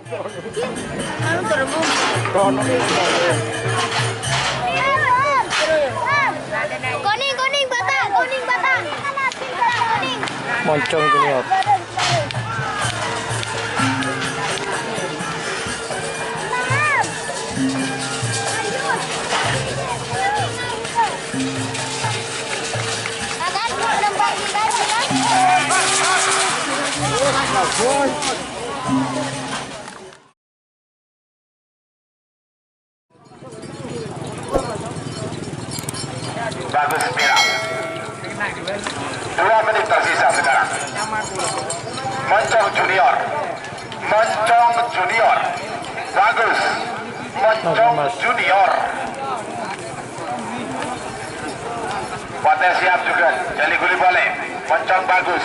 Kuning batang, kuning batang. Moncong Junior. Bagus Mira. 2 menit tersisa sekarang. Moncong Junior. Moncong Junior. Bagus. Moncong Junior. Potes siap juga. Jali Guli boleh. Moncong bagus.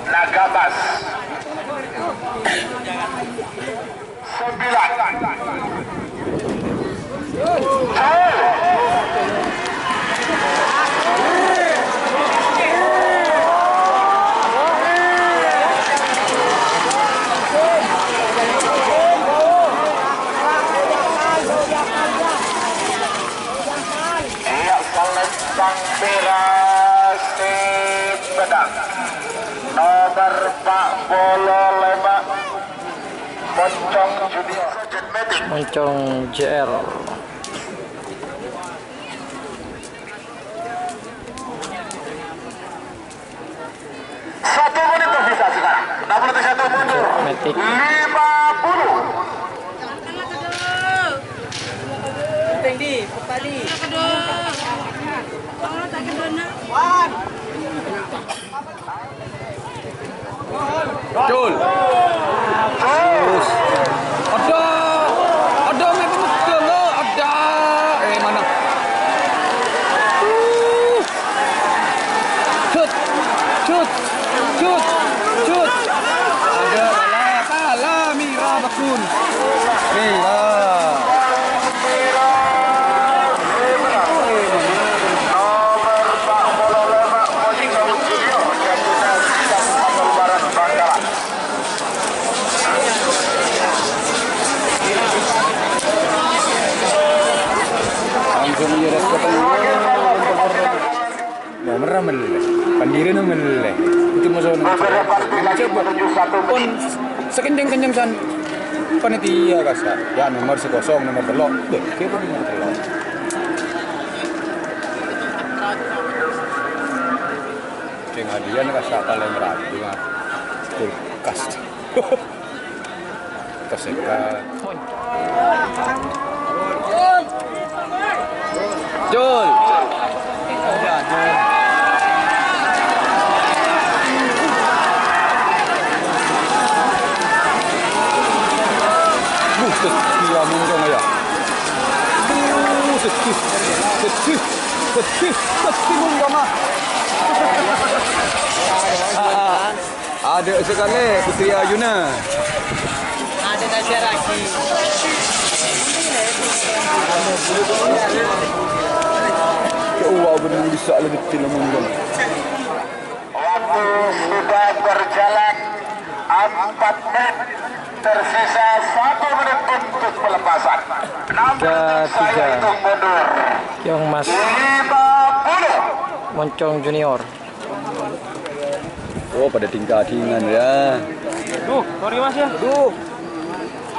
Nagabas. 9. Sang Merah Pedang nomor 45 Moncong Junior Moncong JR. 1 menit tersisa sekarang. 61 mundur. 50. Tinggi, kembali. Jul. Terus. Ada memang betul lo. Ada. Mana? Cut. Ada kalah Mira Bakun. Mira. Nomor meleleh, pandiri meleleh. Itu masalah. Coba pun sekencang-kencang san panitia kasar. Ya nomor 10, nomor 3. Deh, kita nomor 3. Ceng hadiah kasar paling rapi mah. Kulkas. Tersekat. Jul. Iya mungkin ya. Ada sekali Putri Ayuna. Ada Nasya Raki. Wah benar bisa lebih kecil mungkin. Waktu sudah berjalan 4 menit. Tersisa 1 menit untuk pelepasan. 6 menit saya hitung mundur. Yang Mas 50. Moncong Junior. Oh pada tingkat-tingkat ya. Duh, sorry Mas ya. Duh.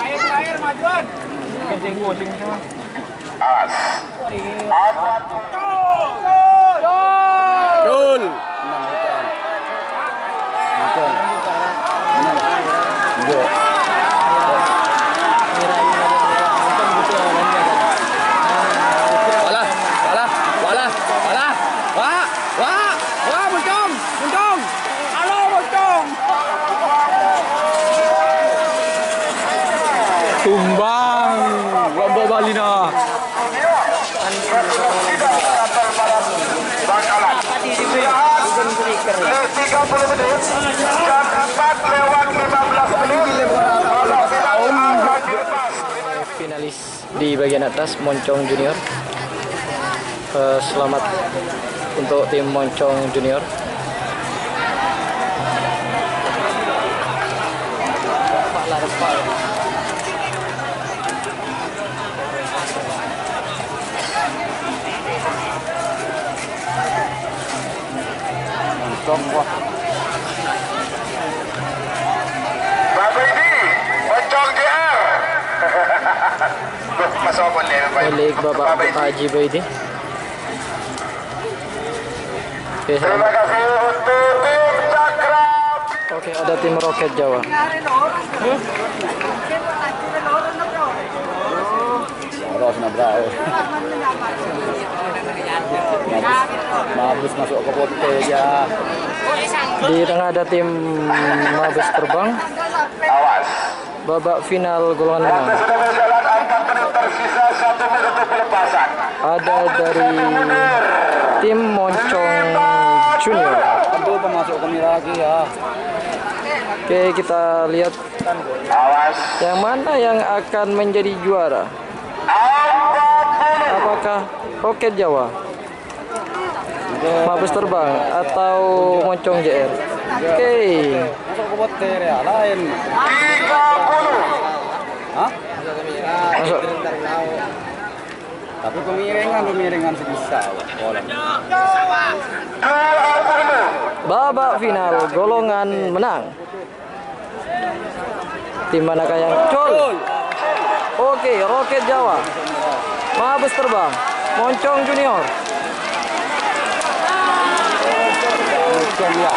Air majuan. Kucing semua. As. Jul. Tumbang Lombok Balina. Bakalan 30 menit jam 4:15. Finalis di bagian atas Moncong Junior. Selamat untuk tim Moncong Junior. Pak Larpa. Kosong wah. Bapak ini Moncong JR. Masuk apa nih Bapak? Milik Bapak Haji Baidi. Oke, Terima kasih untuk tim Cakra. oke, ada tim Roket Jawa. Terus nabrao. Mabus masuk ke pote ya. Di tengah ada tim Mabes Terbang. Awas. Babak final golongan menang. Sudah berjalan 4 menit tersisa 1 menit untuk pelepasan. Ada dari tim Moncong Junior. Aduh pemasuk kami lagi ya. Oke, kita lihat Awas. yang mana yang akan menjadi juara. Apakah Roket Jawa, Mabes Terbang, atau Moncong JR? Oke, Masuk ke pote ya lain. 30. Hah? masuk. Tapi pemiringan sebisa. Boleh. 20. Babak final golongan menang. Tim manakah yang gol? Oke, Roket Jawa, Mabes Terbang, Moncong Junior. Kosong ya.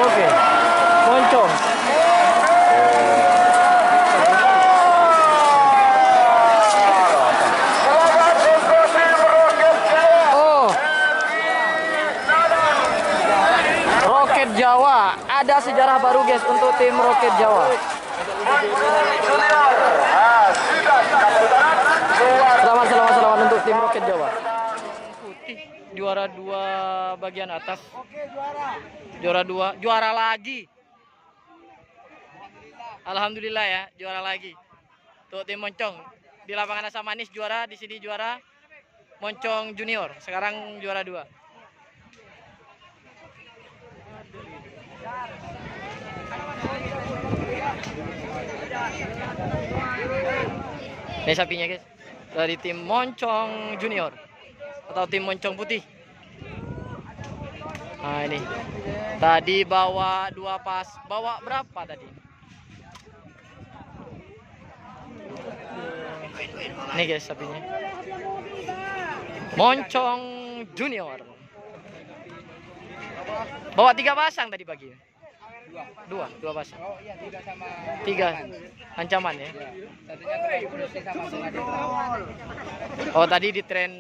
Oke, Moncong. Oh, Roket Jawa. Ada sejarah baru guys untuk tim Roket Jawa. Selamat untuk tim Roket Jawa. Putih juara 2 bagian atas. Juara 2, juara lagi. Alhamdulillah ya, juara lagi. Untuk tim Moncong di lapangan Asa Manis juara, di sini juara Moncong Junior. Sekarang juara 2. Ini sapinya guys, dari tim Moncong Junior atau tim Moncong Putih. Nah ini, tadi bawa 2 pas, bawa berapa tadi? Ini guys sapinya, Moncong Junior. Bawa 3 pasang tadi pagi. 2 pasang. 3 ancaman ya. Oh tadi di tren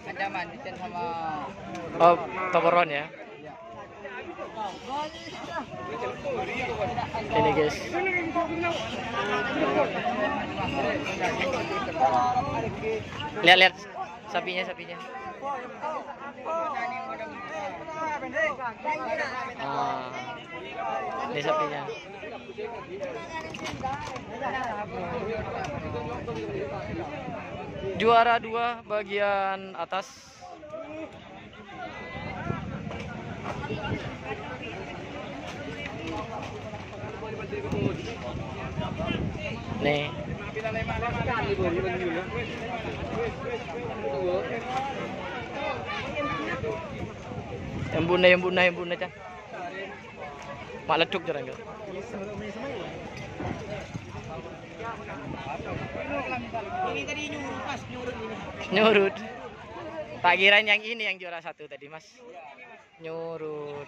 Ancaman, di sama oh Toporon ya. Ini guys. Lihat sapinya. Ah, ini sapinya. Juara 2 bagian atas. Nih. Yang bunda cah. Mak leduk jarang enggak? ini tadi Nyurut. Tak kirain yang ini yang juara 1 tadi, Mas. Nyurut.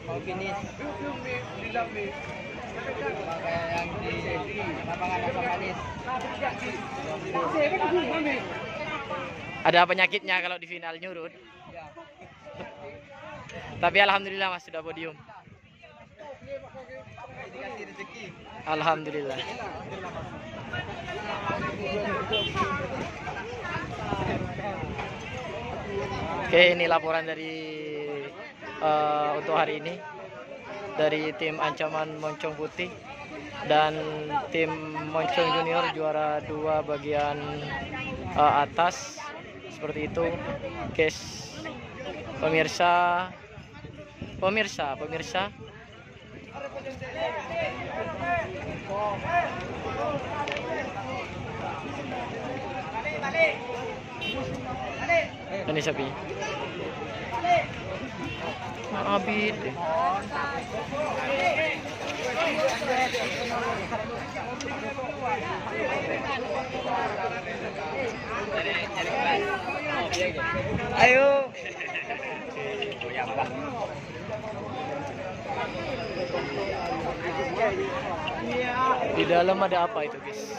mau finish yang di lapangan Asa Manis. Ada penyakitnya kalau di final nyurut. Tapi alhamdulillah Mas sudah podium. Alhamdulillah. Oke, ini laporan dari untuk hari ini dari tim Ancaman Moncong Putih dan tim Moncong Junior juara 2 bagian atas seperti itu, guys. Pemirsa. Ini sapi. Abid. Ayo. Di dalam ada apa itu, guys?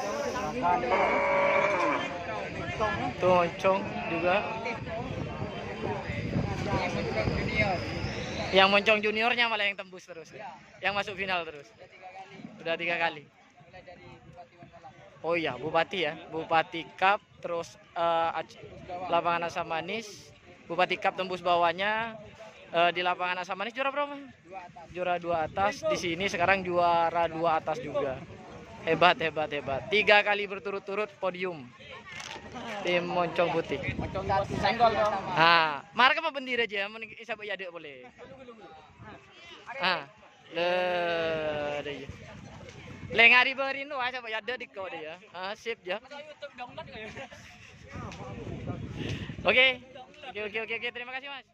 Tuh moncong juga. Yang moncong juniornya malah yang tembus terus, yang masuk final terus. Sudah 3 kali. Oh iya, Bupati ya, Bupati Cup, terus lapangan Asam Manis, Bupati Cup tembus bawahnya, di lapangan Asam Manis juara berapa? Juara 2 atas. Di sini sekarang juara 2 atas juga. Hebat, hebat, hebat. 3 kali berturut-turut podium. Tim Moncong Putih. Senggol dong. Ah, marah apa bendera aja, mun isa ya ada boleh. Ah, le ngari berin lu aja ya ada di kau dia. Ah, sip ya. Oke. Oke, terima kasih Mas.